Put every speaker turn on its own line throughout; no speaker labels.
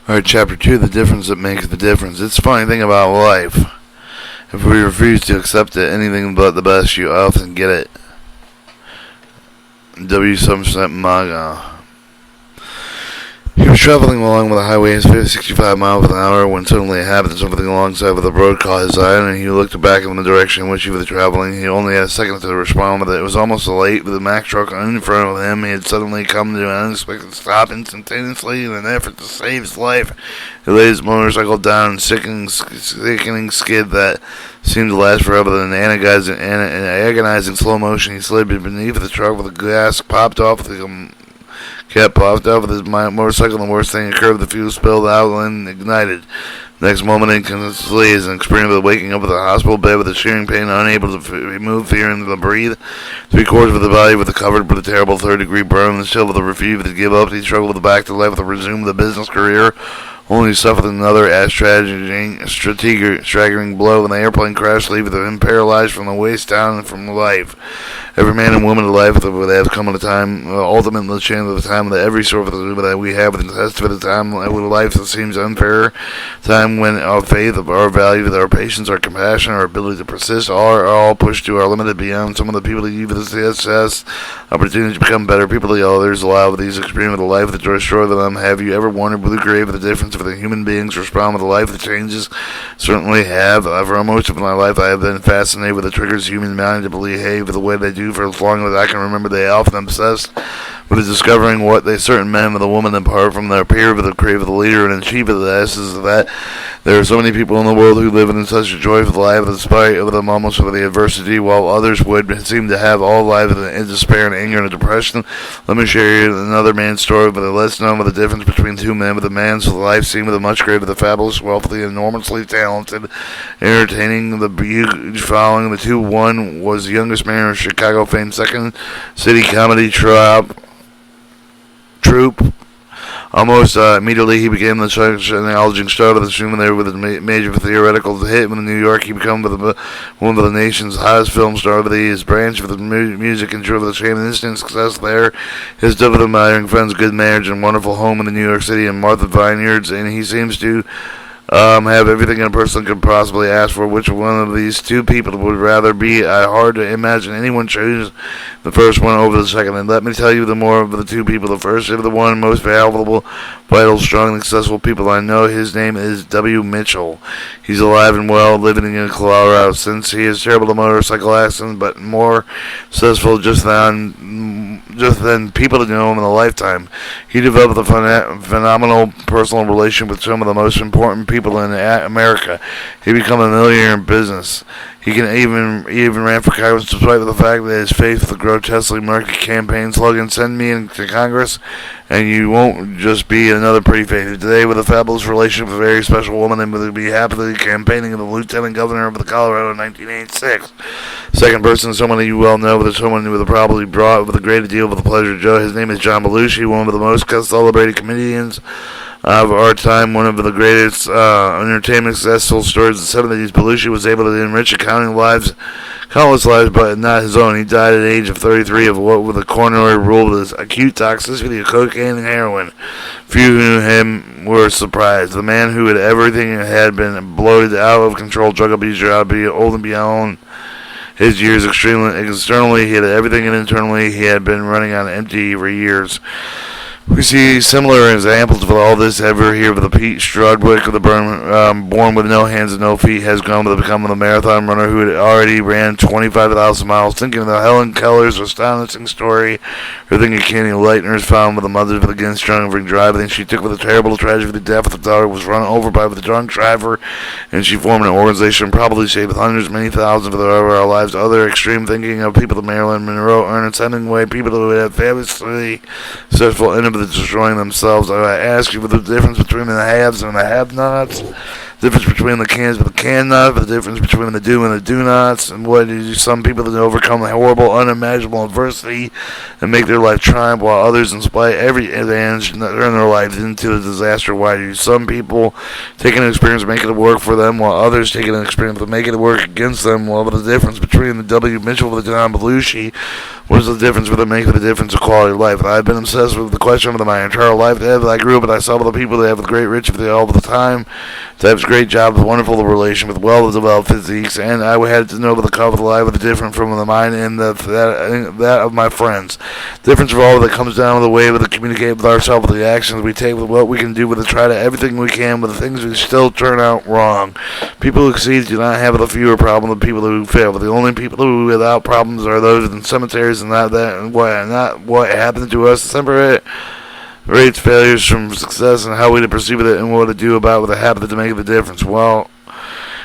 Alright, chapter 2, the difference that makes the difference. It's a funny thing about life. If we refuse to accept it, anything but the best, you often get it. W. Somerset Maugham. He was traveling along with a highway at 65 miles an hour when suddenly it happened. Something alongside of the road caught his eye, and he looked back in the direction in which he was traveling. He only had a second to respond with it. It was almost late with the Mack truck in front of him. He had suddenly come to an unexpected stop instantaneously in an effort to save his life. He laid his motorcycle down in a sickening skid that seemed to last forever. In agonizing slow motion, he slid beneath the truck with the glass popped off the Cap popped out with his motorcycle, and the worst thing occurred. The fuel spilled out and ignited. Next moment, instantly, is an experience of waking up at the hospital bed with a shearing pain, unable to remove, fearing to breathe. 3/4 of the body was covered with a terrible third-degree burn, and still with a refuse to give up. He struggled back to life to resume the business career, only suffered another staggering blow when the airplane crashed, leaving him paralyzed from the waist down and from life. Every man and woman in life would have come at a time, ultimately the chance of the time that every sort of that we have with the test of the time with life that seems unfair, time when our faith, our values, our patience, our compassion, our ability to persist are all pushed to our limited beyond. Some of the people that give us the success, opportunity to become better people to others, allow these experiences of the life that destroy them. Have you ever wondered with the grave of the difference for the human beings respond with a life that changes? Certainly have. For most of my life, I have been fascinated with the triggers human mind to behave the way they do for as long as I can remember. They often obsessed with discovering what they certain men with a woman apart from their peer with the crave of the leader, and in chief of this is that there are so many people in the world who live in such a joyful life despite of them almost of the adversity, while others would seem to have all life in despair and anger and depression. Let me share you another man's story, but let's know the difference between two men. With a man's life seemed with a much greater, the fabulous, wealthy, enormously talented, entertaining, the huge following. The two, one was the youngest man in Chicago famed Second City comedy troupe. Almost immediately, he became the acknowledging star of the stream there with a major theoretical hit. In New York, he became one of the nation's hottest film stars. His branch of the music and drove the same instant success there. His devoted admiring friends, good marriage, and wonderful home in the New York City and Martha Vineyards, and he seems to have everything a person could possibly ask for. Which one of these two people would rather be? Hard to imagine anyone choose the first one over the second. And let me tell you the more of the two people. The first is the one most valuable, vital, strong, and successful people I know. His name is W. Mitchell. He's alive and well, living in Colorado. Since he is terrible to motorcycle accidents, but more successful just than people to know him in a lifetime. He developed a phenomenal personal relationship with some of the most important people in America. He became a millionaire in business. He even ran for Congress despite the fact that his faith with the grotesquely murky campaign slogan, "Send me into Congress, and you won't just be another pretty face." Today, with a fabulous relationship with a very special woman, and would be happily campaigning as the lieutenant governor of the Colorado in 1986. Second person, someone you well know, with someone who would have probably brought with a great deal of the pleasure, Joe. His name is John Belushi, one of the most celebrated comedians of our time, one of the greatest entertainment successful stories of the 70s. Belushi was able to enrich countless lives, but not his own. He died at the age of 33 of what with a coronary rule with his acute toxicity of cocaine and heroin. Few who knew him were surprised. The man who had everything had been bloated, out of control, drug abuser, out of old and beyond his years. Externally, he had everything, and internally, he had been running on empty for years. We see similar examples of all this ever here with the Pete Strudwick of the born with no hands and no feet, has grown to become a marathon runner who had already ran 25,000 miles. Thinking of the Helen Keller's astonishing story, her thinking of Kenny Leitner's found with the mother of against drunk driving. She took with a terrible tragedy the death of the daughter, was run over by the drunk driver, and she formed an organization probably saved hundreds, many thousands of our lives. Other extreme thinking of people of Marilyn Monroe, Ernest Hemingway, people who had fabulously successful of destroying themselves. I ask you, the difference between the haves and the have-nots, the difference between the cans and the can-not, the difference between the do and the do-nots, and what do some people that overcome the horrible, unimaginable adversity and make their life triumph, while others, in spite of every advantage, turn their lives into a disaster. Why do some people take an experience and make it work for them, while others take an experience and make it work against them? Well, the difference between the W. Mitchell and the John Belushi What is the difference with it making the difference of quality of life? And I've been obsessed with the question of my entire life. I grew up and I saw the people that have great rich all the time. To have great jobs, wonderful relation with well-developed physiques, and I had to know the cover of the life was different from the mine and that of my friends. Difference of all that comes down to the way we communicate with ourselves, with the actions we take, with what we can do, with the try to everything we can, with the things we still turn out wrong. People who succeed do not have the fewer problems than people who fail. But the only people who without problems are those in cemeteries, and not what happened to us. Separate rates failures from success and how we to perceive it and what to do about what happened to make the difference. Well,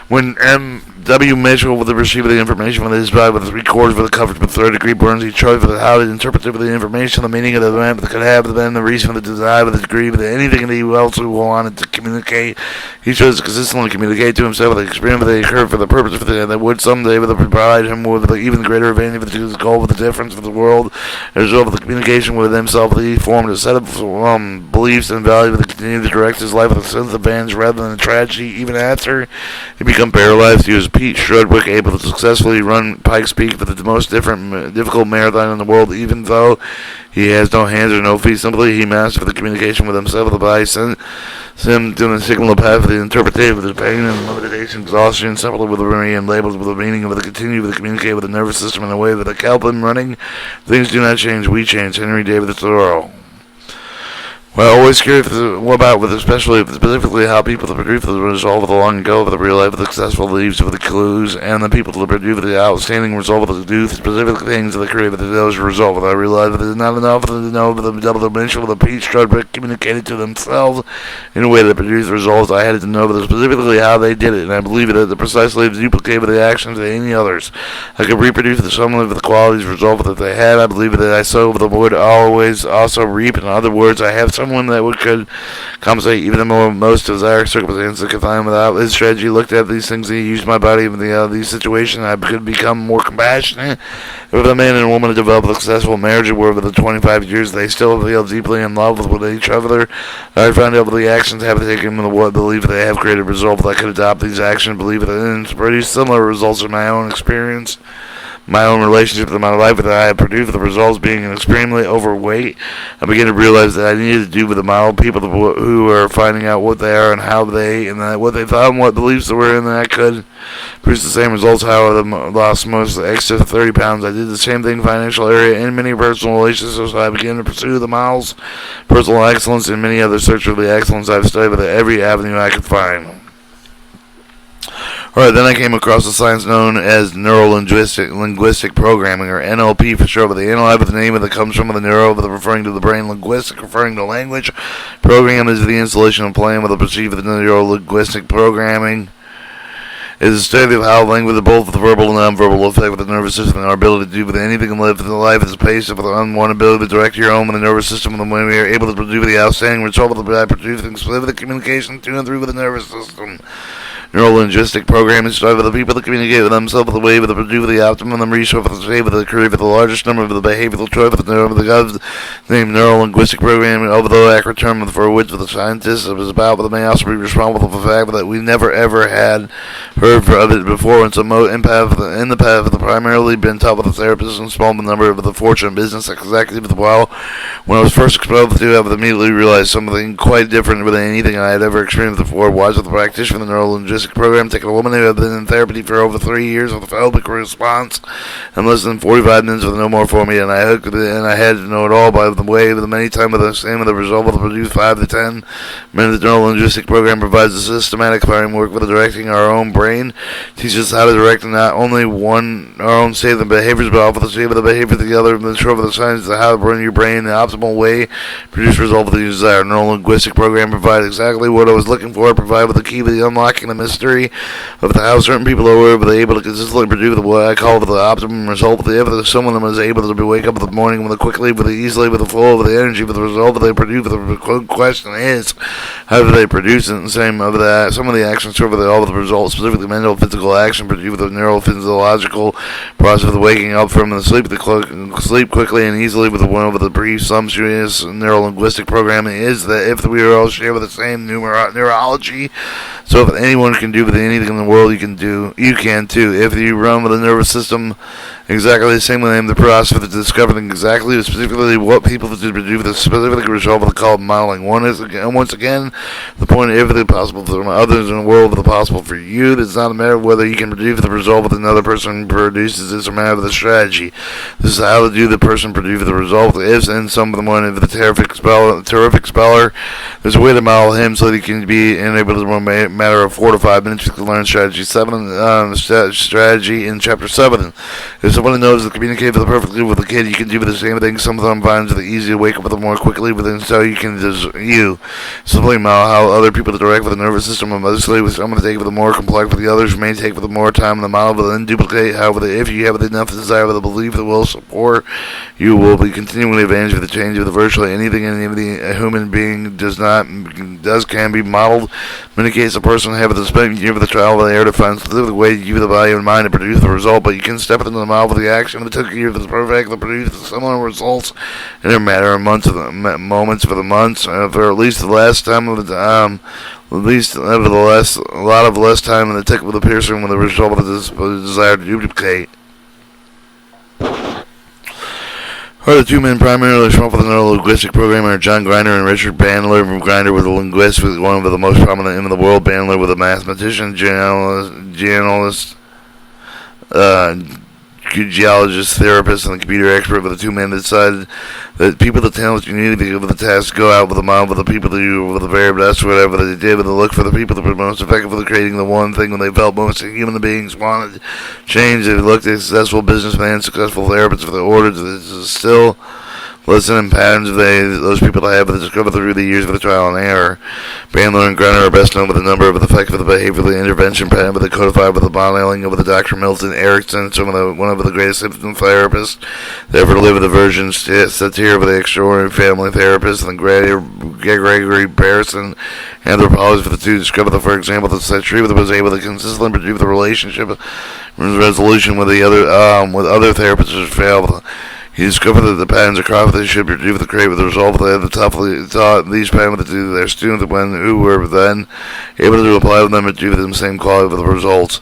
when M.W. Mitchell with the receiver of the information from his body with 3/4 of the coverage with third-degree burns, he chose with how to interpret the information, the meaning of the event, that could have been the reason for the desire, of the degree, of anything that he else wanted to communicate. He chose to consistently communicate to himself the experience that occurred for the purpose of that would someday provide him with even greater advantage to his goal with the difference of the world. As a result of the communication with himself, he formed a set of beliefs and values that continued to direct his life with a sense of advantage rather than a tragedy. Even after he became paralyzed, he was Pete Strudwick able to successfully run Pikes Peak for the most difficult marathon in the world, even though he has no hands or no feet. Simply, he mastered the communication with himself. The body sent him to the signal path of the interpretation of the pain and limitation, exhaustion, simply with the and labels with the meaning of the continue with the communicate with the nervous system in a way with the Kelpin running. Things do not change, we change. Henry David Thoreau. Well, always curious about, especially specifically how people to produce the result of the long ago of the real life of the successful leaves of the clues, and the people to produce the outstanding result of the do specific things of the creative of those result. But I realized that it is not enough to know the double dimension of the Pete Strudwick communicated to themselves in a way that produced the results. I had to know specifically how they did it, and I believe it precisely duplicated the actions of any others. I could reproduce the sum of the qualities result that they had. I believe that I sow the would always also reap. In other words, I have someone that could compensate even the most desired circumstances that could find without his strategy. Looked at these things, he used my body in these situations. I could become more compassionate. If a man and a woman develop a successful marriage where over the 25 years they still feel deeply in love with each other, I find out the actions have taken and what believe they have created results. I could adopt these actions, believe it, and produce similar results in my own experience. My own relationship with my life that I had produced, the results being extremely overweight. I began to realize that I needed to do with the model people who are finding out what they are and how they, and what they thought and what beliefs they were in, and I could produce the same results. However, I lost most of the extra 30 pounds. I did the same thing in financial area and many personal relationships, so I began to pursue the models, personal excellence, and many other search for the excellence I've studied with every avenue I could find. Alright, then I came across a science known as neuro-linguistic programming, or NLP for short. But the NLP, the name of it comes from the neuro, referring to the brain, linguistic, referring to language. Program is the installation of plan with a perceived neuro-linguistic programming. It is a study of how language, both the verbal and nonverbal, affect with the nervous system and our ability to do with anything and live in life at the pace of the unwanted ability to direct your own and the nervous system, and when we are able to produce the outstanding result of the producing specific communication to and through with the nervous system. Neuro-linguistic programming started with the people that communicate with themselves with the way with the produce the optimum resource for the save of the career for the largest number of the behavioral choice of the gods named neuro-linguistic programming, although accurate term for which the scientists was about, but may also be responsible for the fact that we never ever had heard of it before, and so in the path of the primarily been taught with the therapists and small number of the fortune business executives. While when I was first exposed to it, I immediately realized something quite different than anything I had ever experienced before. Was with the practitioner of the neuro-linguistic program, taking a woman who had been in therapy for over 3 years with a phobic response in less than 45 minutes with no more for me, and I had to know it all by the way with many times with the same of the result of the produce 5 to 10 minutes. The neuro-linguistic program provides a systematic framework for directing our own brain, teaches us how to direct not only our own state of the behaviors, but also the state of the behavior of the other, and show for the science of how to run your brain in the optimal way, produce result of the desired. Neuro-linguistic program provides exactly what I was looking for, provide with the key to the unlocking the mystery of how certain people are able to consistently produce what I call the optimum result. If someone is able to wake up in the morning with quickly, with easily, with the flow, with the energy, with the result that they produce, the question is, how do they produce it? And same of that, some of the actions serve with all of the results, specifically mental, physical action, produce with the neurophysiological process of the waking up from the sleep, sleep quickly and easily with one of the brief, sumptuous neuro-linguistic programming is that if we are all share with the same neurology, so if anyone can do with anything in the world, you can too. If you run with a nervous system Exactly the same way I am the process for discovering exactly specifically what people to do for the specific result of the call of modeling. Once again, the point of everything possible for others in the world of the possible for you. It's not a matter of whether you can produce the result with another person produces. It's a matter of the strategy. This is how to do the person produce the result. If and some of the morning of the terrific speller, there's a way to model him so that he can be enabled in a matter of 4 to 5 minutes. You can learn strategy 7, strategy in chapter 7. If someone knows to communicate perfectly with a kid, you can do the same thing. Some of them find it easy to wake up with them more quickly, but then so you can simply model how other people direct with the nervous system, and mostly with some to take with the more complex, but the others may take with the more time in the model, but then duplicate. However, if you have enough desire with the belief that will support, you will be continually advantage of the change of the virtually anything a human being can be modeled. In many cases, a person have the spend year of the trial of the air to find specific way to give you the value in mind to produce the result, but you can step into the model with the action that took you to the perfect to produce similar results in a matter of moments for the months, for at least the last time of the at least nevertheless a lot of less time in the tick with the person with the result of the desire to duplicate. The two men primarily responsible for the neuro-linguistic programmer are John Grinder and Richard Bandler. Grinder was a linguist, one of the most prominent in the world. Bandler was a mathematician, geologist, geologist, therapist, and a computer expert. But the two men decided that people with the talents you need to give the task go out with the model with the people that you with the very best, whatever they did, with the look for the people that were most effective for creating the one thing when they felt most human beings wanted change. They looked at successful businessmen, successful therapists for the order to still listen in patterns of those people that have discovered through the years of the trial and error. Bandler and Gruner are best known with a number of the effective of the behavioral intervention pattern with the codified with the modeling of the Dr. Milton Erickson, one of the greatest symptom therapists that ever lived. The version satire of the extraordinary family therapist and Gregory Barrison, anthropologist for the two, discovered, for example, that Satire was able to consistently produce the relationship resolution with other therapists who failed. He discovered that the patterns of competition should do with the create with the result that the taught these patterns to their students who were then able to apply them and do the same quality with the results.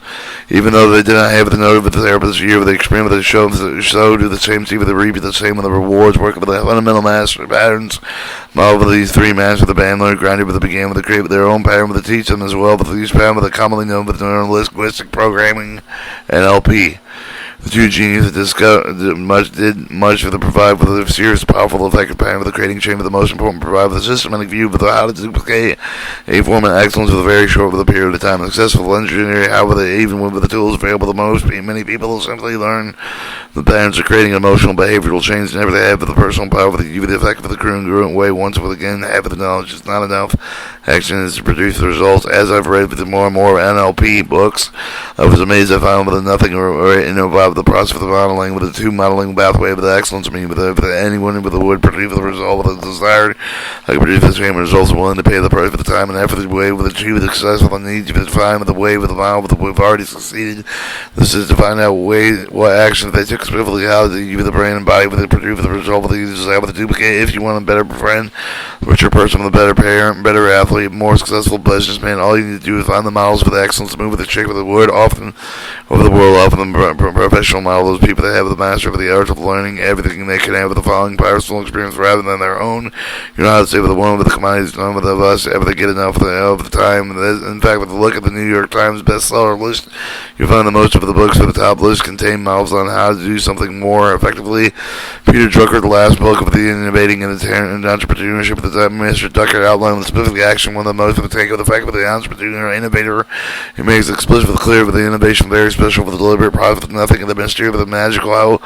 Even though they did not have the note of the therapist year with the experiment that showed do the same thing with the repeat the same with the rewards, working with the fundamental master patterns. Model with these three masters with the Bandler grinded with the began with the create with their own pattern with the teach them as well, but these patterns with the commonly known with neuro-linguistic programming NLP. The two geniuses did much for the provide with a serious, powerful, effective pattern with the creating chain, but the most important provide with a systematic view of how to duplicate a form of excellence with a very short with a period of time. Successful engineering, however, even with the tools available, many people will simply learn the patterns of creating emotional behavioral change. Never to have the personal power with the effect of the congruent way. Once with again, have the knowledge is not enough. Action is to produce the results. As I've read with more and more NLP books, I was amazed I found with nothing involved the process of the modeling with the two modeling pathway with the excellence. I mean, with anyone with the would produce the result with the desired, I can produce the same results willing to pay the price for the time and effort the way with achieve the success with the needs of the time with the way with the model with the we've already succeeded. This is to find out what actions they took specifically how to use the brain and body with the produce the result with the desire with the duplicate. If you want a better friend, richer person, with a better parent, better athlete, more successful businessman, all you need to do is find the models with excellence, move with the chick with the wood, often over the world, often the professional model, those people that have the master of the art of learning everything they can have with the following personal experience rather than their own. You know how to say with the one with the commodities, none of us ever they get enough of the time. In fact, with a look at the New York Times bestseller list, you find that most of the books at the top list contain models on how to do something more effectively. Peter Drucker, the last book of the Innovating and Entrepreneurship, that Mr. Drucker outlined the specific action, one of the most of the take of the fact with the entrepreneur innovator. He makes explicit with clear with the innovation very special for the deliberate profit of nothing and the mystery of the magical how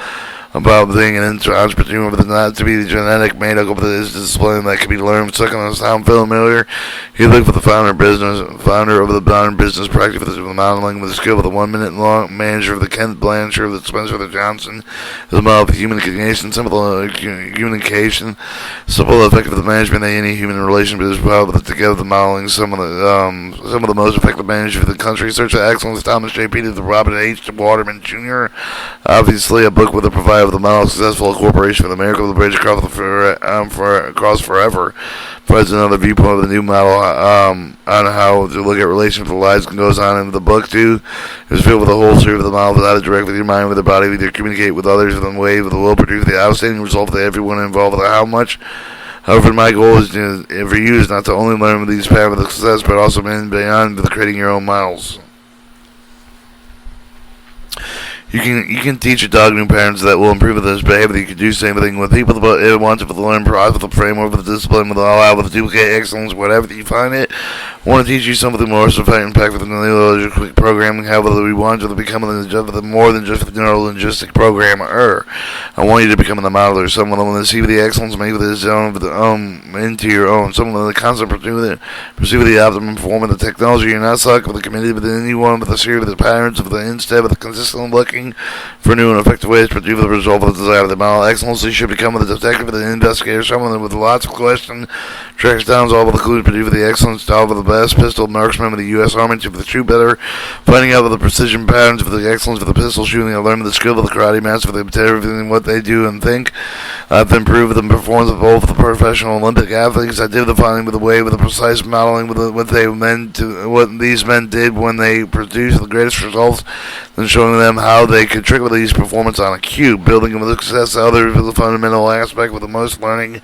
about being an entrepreneur with not to be the genetic made up of this display that can be learned. Second, on sound familiar, he looked for the founder of the modern business practice with the modeling with the skill of the 1 minute long manager of the Kent Blanchard of the Spencer of the Johnson, the model of communication, simple effective of the management of any human relationship is well with together the modeling some of the most effective managers of the country. Search for excellence, Thomas J. Peters, the Robert H. Waterman Jr. Obviously, a book with a provider desire of the model successful corporation for the miracle of the bridge across forever provides another viewpoint of the new model on how to look at relations with the lives and goes on in the book too. It was filled with the whole series of the model without it direct with your mind, with the body, with your communicate with others, with the way, with the will, produce the outstanding result that everyone involved with how much. However, my goal is for you is not to only learn with these paths of success, but also beyond with creating your own models. You can teach a dog new patterns that will improve his behavior. You can do the same thing with people, but it wants to learn process, with the framework, with the discipline, with all out, with the duplicate excellence, whatever that you find it. I want to teach you something more impact with the quick programming. However, we want you to become more than just a neuro-linguistic programmer. I want you to become the modeler, someone that will see the excellence, make with his own, into your own. Someone with the concept pursue the optimum form of the technology. You're not stuck with the community, but anyone with a series of the patterns, of the instead of the consistent looking for new and effective ways to produce the result of the desire of the model. Excellency should become the detective, the investigator, someone with lots of questions, tracks down all of the clues, produce the excellence, all of the best pistol marksman of the U.S. Army, to the true better, finding out with the precision patterns, of the excellence of the pistol shooting, and learning the skill of the karate master, for the everything what they do and think. I've improved the performance of both the professional Olympic athletes. I did the finding with the way, with the precise modeling, with what they meant to, what these men did when they produced the greatest results, then showing them how they could trick with these performance on a cube, building them with success. Others with the fundamental aspect with the most learning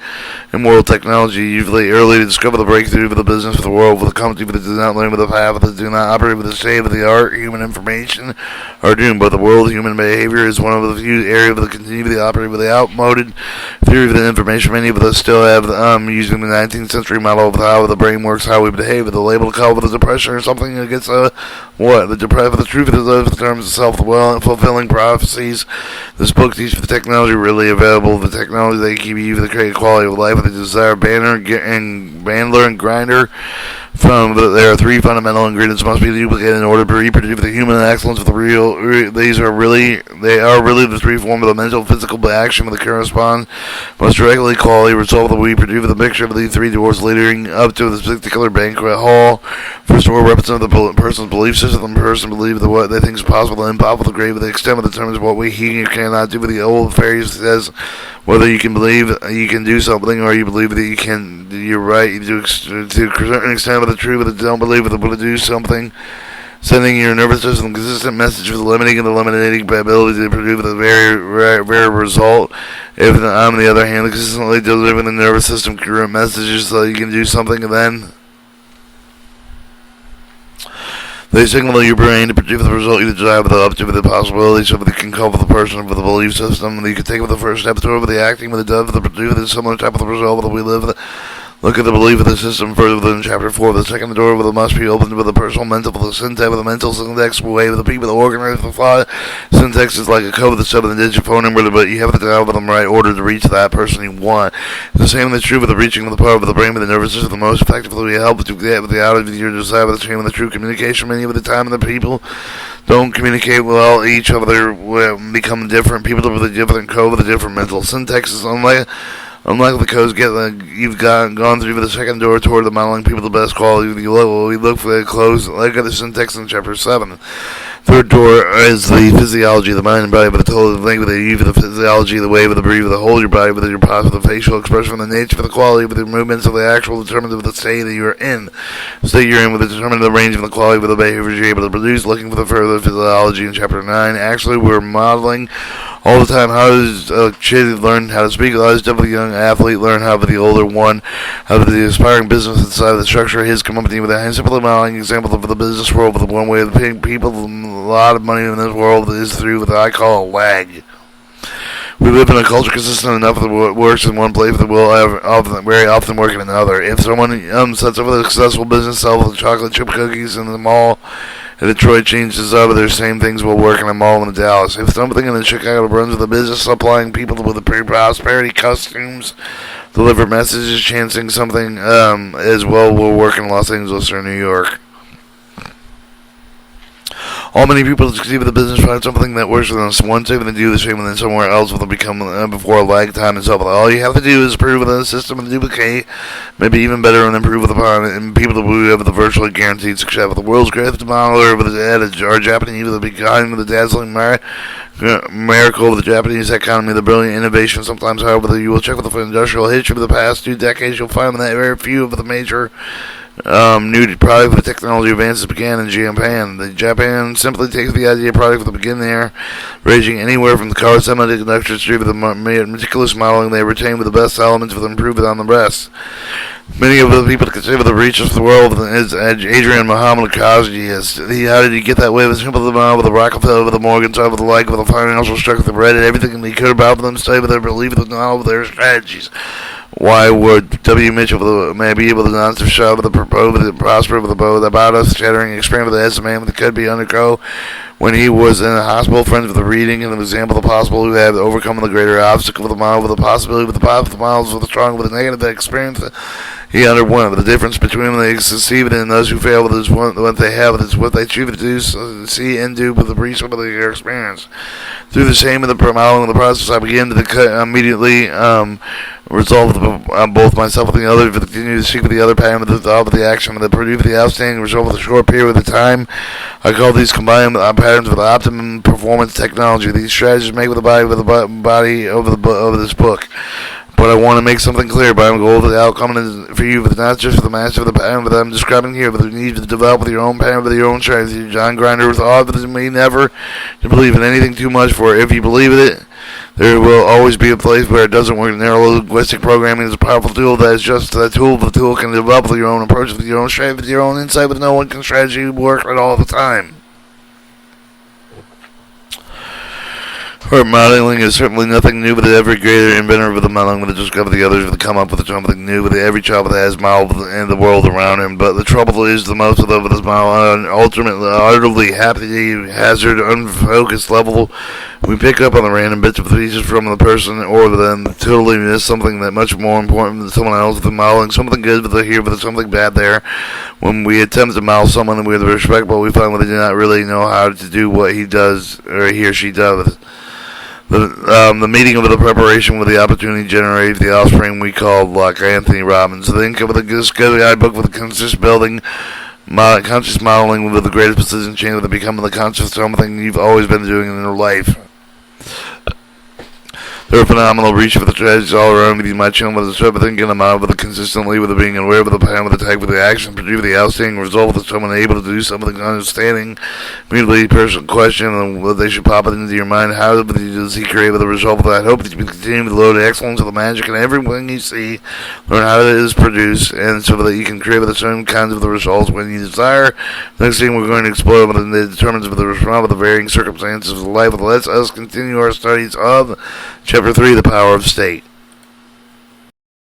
and moral technology, usually early to discover the breakthrough of the business of the world, with the company that does not learn with the path, that do not operate with the state of the art, human information are doomed. But the world, human behavior is one of the few areas that continue to operate with the outmoded theory of the information. Many of us still have using the 19th century model of how the brain works, how we behave, with the label called with the depression or something against what the deprived. The truth is those terms of self-fulfilling prophecies. This book teaches the technology really available, the technology they keep you to create quality of life with the desire Bandler and Grinder. There are three fundamental ingredients must be duplicated in order to reproduce the human excellence of the real. They are really the three forms of the mental, physical action with the correspond most directly quality result that we produce the picture of the three doors leading up to this particular banquet hall. First door represents the person's belief system. The person believes that what they think is possible and impossible, the grade with the extent of the determines what we he cannot do. With the old fairies says whether you can believe you can do something or you believe that you can. You're right. You do to a certain extent with the truth, but don't believe with the ability to do something. Sending your nervous system a consistent message with limiting and eliminating ability to produce a very result. If on the other hand, consistently delivering the nervous system current messages so you can do something, and then they signal your brain to produce the result you desire with up to the possibilities of the can come with the person with the belief system. And you can take with the first step toward the acting with the dove, the produce the similar type of the result that we live with. Look at the belief of the system further within chapter 4. The second door with the must be opened with the personal mental, with the syntax, with the mental syntax way, with the people that organize the thought. Syntax is like a code with the sub of the digit phone number, but you have to dial with them right order to reach that person you want. The same is true with the reaching of the part of the brain with the nervous system. The most effectively help to get with the out of your desire with the chain with the true communication. Many of the time the people don't communicate well each other, become different people with a different code with a different mental syntax. Is Unlike the codes you've gone through the second door toward the modeling people the best quality of the level. We look for the close, like the syntax in chapter 7. Third door is the physiology of the mind and body, but the total link with the use of the physiology, the way with the breathe, with the whole your body, with your posture, the facial expression, the nature, of the quality, with the movements of the actual determined of the state that you're in. The state you're in with the determined the range of the quality of the behaviors you're able to produce. Looking for the further physiology in chapter 9. Actually, we're modeling all the time. How does a kid learn how to speak? How does a young athlete learn how the older one? How does the aspiring business inside of the structure of his company with a simple modeling example of the business world with the one way of paying people a lot of money in this world is through what I call a lag. We live in a culture consistent enough that what works in one place that will very often work in another. If someone sets up a successful business, sells chocolate chip cookies in the mall in Detroit, changes up, their same things will work in a mall in Dallas. If something in Chicago runs with a business supplying people with the prosperity costumes, deliver messages, chancing something as well will work in Los Angeles or New York. All many people succeed with the business find something that works for them once they do the same and then somewhere else will become before a lag time is up. All you have to do is improve within the system and duplicate, maybe even better and improve upon it. And people who have the virtually guaranteed success with the world's greatest modeler with his adage, our Japanese with the behind with the dazzling miracle of the Japanese economy, the brilliant innovation. Sometimes, however, you will check with the industrial history of the past 2 decades, you'll find that very few of the major new product with technology advances began in Japan. Japan simply takes the idea of product from the beginning there, ranging anywhere from the car semiconductor industry with the meticulous modeling they retain with the best elements with improvement on the rest. Many of the people that consider the reaches of the world is Adrian Muhammad Kazi. How did he get that way? With simple with the Rockefeller, with the Morgans, with the like, with the financial structure, the Reddit, everything he could about them, stay with their belief, with all of their strategies. Why would W. Mitchell may be able to not to show with the prosper with the bow about us, shattering experiment with the estimate that could be undergo when he was in a hospital, friends with the reading and the example of the possible who have overcome the greater obstacle with the model, with the possibility with the positive models, with the strong, with the negative experience he underwent. The difference between when they succeed and those who fail with is what they have, is what they choose to do, see and do with the research of their experience. Through the same of the modeling of the process, I began to immediately resolve both myself and the other, to continue to seek with the other pattern of the thought of the action of the produce the outstanding result of the short period of the time. I call these combined patterns with optimum performance technology. These strategies make with the body over this book. But I want to make something clear. But I'm goal of the outcome is for you, but not just for the master of the pattern that I'm describing here, but the need to develop with your own pattern, with your own strategy. John Grinder was odd, but it may never to believe in anything too much. For if you believe in it, there will always be a place where it doesn't work. Narrow linguistic programming is a powerful tool that is just that tool. The tool can develop with your own approach, with your own strategy, with your own insight, with no one can strategy work at all the time. Her modeling is certainly nothing new, but every greater inventor of the modeling would discover the others would come up with something new. But every child that has modeled in the world around him. But the trouble is, the most of them with this model, ultimately, utterly haphazard, unfocused level, we pick up on the random bits of pieces from the person, or then totally miss something that much more important than someone else with the modeling. Something good with here, but something bad there. When we attempt to model someone with respect, but we find that they do not really know how to do what he does or he or she does. The meeting of the preparation with the opportunity generated the offspring we called luck. Anthony Robbins. The income of this good guidebook with the conscious building, conscious modeling with the greatest precision chain with becoming the conscious something you've always been doing in your life. There are phenomenal reach for the strategies all around me. My channel with the stuff, thinking them out with the consistently, with the being aware of the plan, with the tag, with the action, produce the outstanding result, with someone able to do something, understanding, immediately personal question, and what they should pop it into your mind. How does he create with the result of that? Hope that you continue with the load of excellence of the magic and everything you see. Learn how it is produced, and so that you can create with the same kinds of the results when you desire. Next thing we're going to explore with the determines with the response of the varying circumstances of life. Let's us continue our studies of Chapter 3, The Power of State.